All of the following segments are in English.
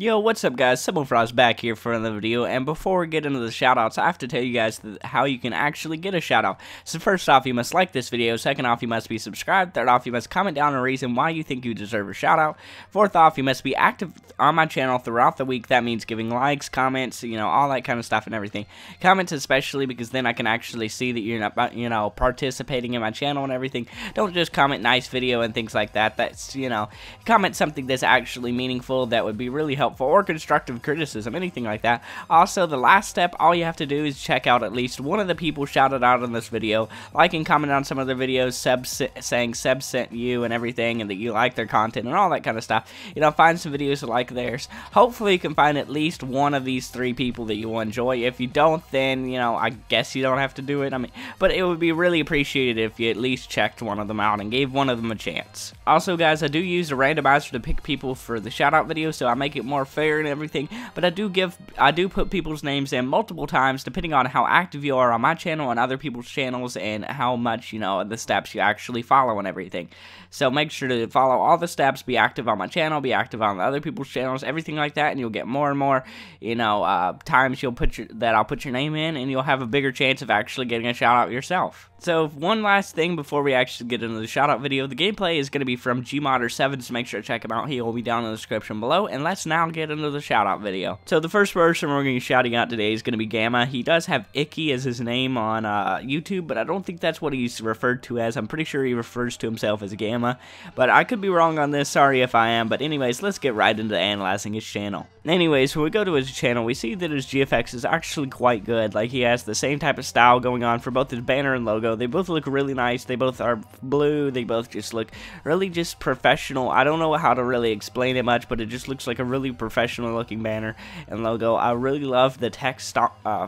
Yo, what's up guys, cebmofroz back here for another video, and before we get into the shoutouts, I have to tell you guys how you can actually get a shoutout. So first off, you must like this video, second off, you must be subscribed, third off, you must comment down a reason why you think you deserve a shoutout, fourth off, you must be active on my channel throughout the week. That means giving likes, comments, all that kind of stuff and everything. Comments especially, because then I can actually see that you're not, participating in my channel and everything. Don't just comment nice video and things like that. That's, comment something that's actually meaningful, that would be really helpful, or constructive criticism, anything like that. Also, the last step, all you have to do is check out at least one of the people shouted out in this video, like and comment on some of their videos, saying Seb sent you and everything, and that you like their content and all that kind of stuff. Find some videos like theirs. Hopefully you can find at least one of these three people that you will enjoy. If you don't, then I guess you don't have to do it. But it would be really appreciated if you at least checked one of them out and gave one of them a chance. Also guys, I do use a randomizer to pick people for the shout out video, so I make it more fair and everything, but I do put people's names in multiple times depending on how active you are on my channel and other people's channels, and how much the steps you actually follow and everything. So make sure to follow all the steps, be active on my channel, be active on the other people's channels, everything like that, and you'll get more and more times I'll put your name in, and you'll have a bigger chance of actually getting a shout out yourself. So one last thing before we actually get into the shout out video, the gameplay is going to be from gmodder7, so make sure to check him out. He will be down in the description below, and let's now get into the shout out video. So the first person we're going to be shouting out today is going to be Gamma. He does have Icky as his name on YouTube, but I don't think that's what he's referred to as. I'm pretty sure he refers to himself as Gamma, but I could be wrong on this, sorry if I am. But anyways, let's get right into analyzing his channel. Anyways, when we go to his channel, we see that his GFX is actually quite good. Like, he has the same type of style going on for both his banner and logo. They both look really nice. They both are blue. They both just look really just professional. I don't know how to really explain it much, but it just looks like a really professional looking banner and logo. I really love the text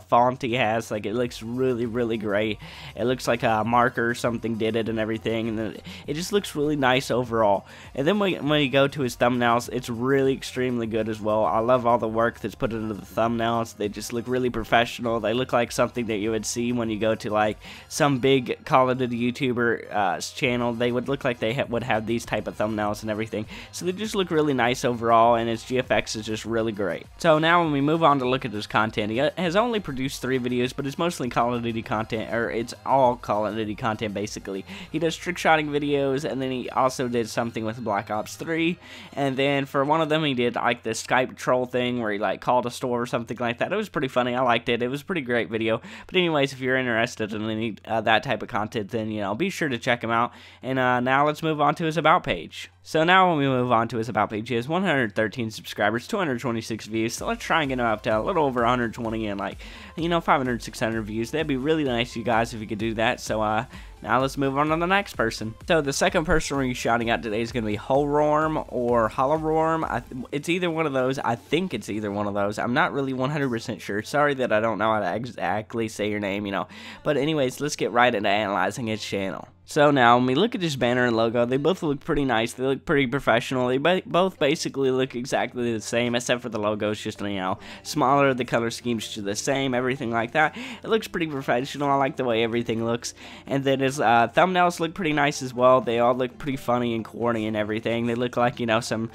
font he has. Like, it looks really, really great. It looks like a marker or something did it and everything, and it just looks really nice overall. And then when you go to his thumbnails, it's really extremely good as well. I love all the work that's put into the thumbnails. They just look really professional. They look like something that you would see when you go to like some big Call of Duty YouTuber channel. They would look like they would have these type of thumbnails and everything. So they just look really nice overall, and his GFX is just really great. So now when we move on to look at his content, he has only produced 3 videos, but it's mostly Call of Duty content, or it's all Call of Duty content basically. He does trick shotting videos, and then he also did something with Black Ops 3, and then for one of them he did like the Skype troll thing where he like called a store or something like that. It was pretty funny. I liked it. It was a pretty great video. But anyways, if you're interested in any that type of content, then be sure to check him out. And now let's move on to his about page. So now when we move on to his about page, he has 113 subscribers, 226 views. So let's try and get him up to a little over 120 and 500, 600 views. That'd be really nice, you guys, if you could do that. So now let's move on to the next person. So the second person we're shouting out today is going to be Holerorm or Holerorm. It's either one of those. I think it's either one of those. I'm not really 100% sure. Sorry that I don't know how to exactly say your name, But anyways, let's get right into analyzing his channel. So now, when we look at his banner and logo, they both look pretty nice. They look pretty professional. They both basically look exactly the same, except for the logo is just, smaller. The color scheme's just the same, everything like that. It looks pretty professional. I like the way everything looks. And then his thumbnails look pretty nice as well. They all look pretty funny and corny and everything. They look like, some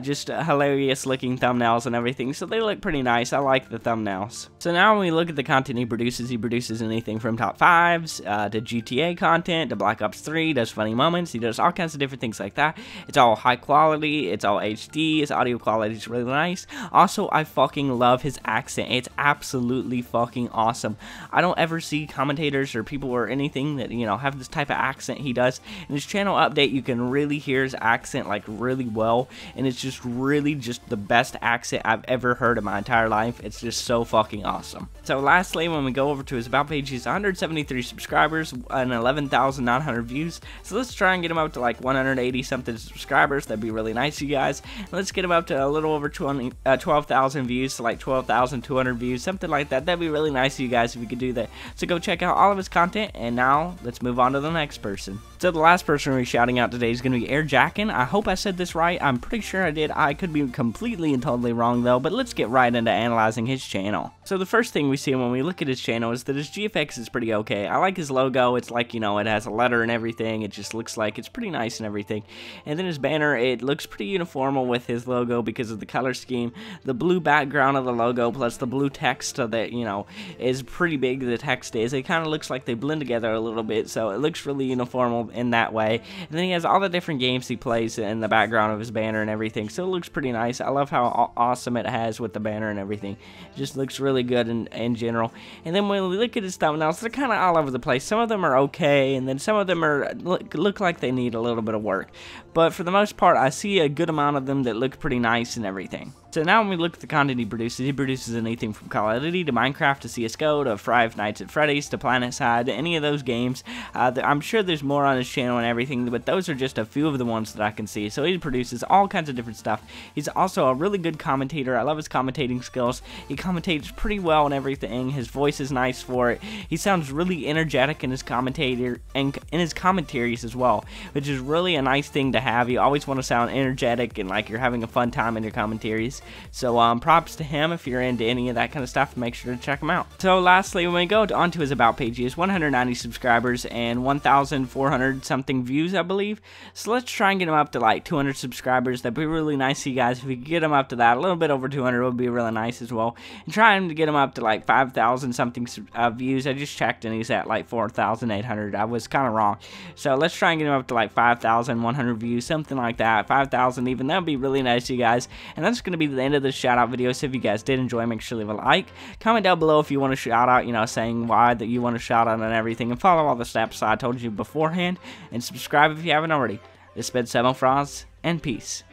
just hilarious looking thumbnails and everything. So they look pretty nice. I like the thumbnails. So now when we look at the content he produces anything from top 5s to GTA content to Black Ops 3, does funny moments, he does all kinds of different things like that. It's all high quality, it's all HD, his audio quality is really nice. Also, I fucking love his accent. It's absolutely fucking awesome. I don't ever see commentators or people or anything that, have this type of accent he does. In his channel update, you can really hear his accent like really well, and it's just really just the best accent I've ever heard in my entire life. It's just so fucking awesome. So lastly, when we go over to his about page, he's 173 subscribers and 11,900 views. So let's try and get him up to like 180 something subscribers. That'd be really nice, you guys. And let's get him up to a little over 12,000 views, to like 12,200 views, something like that. That'd be really nice, you guys, if you could do that. So go check out all of his content, and now let's move on to the next person. So the last person we're shouting out today is going to be Airjackhcin. I hope I said this right. I'm pretty sure I did. I could be completely and totally wrong though, but let's get right into analyzing his channel. So the first thing we see when we look at his channel is that his GFX is pretty okay. I like his logo. It's like, you know, it has a letter and everything. It just looks like it's pretty nice and everything. And then his banner, it looks pretty uniform with his logo because of the color scheme. The blue background of the logo plus the blue text that, you know, is pretty big. The text is. It kind of looks like they blend together a little bit, so it looks really uniform in that way. And then he has all the different games he plays in the background of his banner and everything, so it looks pretty nice. I love how awesome it has with the banner and everything. It just looks really good in general. And then when we look at his thumbnails, they're kind of all over the place. Some of them are okay, and then some of them are look like they need a little bit of work. But for the most part, I see a good amount of them that look pretty nice and everything. So now when we look at the content he produces anything from Call of Duty to Minecraft to CSGO to Five Nights at Freddy's to PlanetSide to any of those games. I'm sure there's more on his channel and everything, but those are just a few of the ones that I can see. So he produces all kinds of different stuff. He's also a really good commentator. I love his commentating skills. He commentates pretty well and everything. His voice is nice for it. He sounds really energetic in his commentator and in his commentaries as well, which is really a nice thing to have. You always want to sound energetic and like you're having a fun time in your commentaries. So props to him. If you're into any of that kind of stuff, make sure to check him out. So lastly, when we go onto his about page, he has 190 subscribers and 1,400 something views, I believe. So let's try and get him up to like 200 subscribers. That'd be really nice to you guys. If we could get him up to that, a little bit over 200 would be really nice as well. And trying to get him up to like 5,000 something views. I just checked and he's at like 4,800. I was kind of wrong. So let's try and get him up to like 5,100 views, something like that. 5,000 even. That would be really nice to you guys. And that's going to be the end of this shout out video. So if you guys did enjoy, make sure to leave a like, comment down below if you want to shout out, you know, saying why that you want to shout out and everything, and follow all the steps I told you beforehand, and subscribe if you haven't already. This has been cebmofroz, and peace.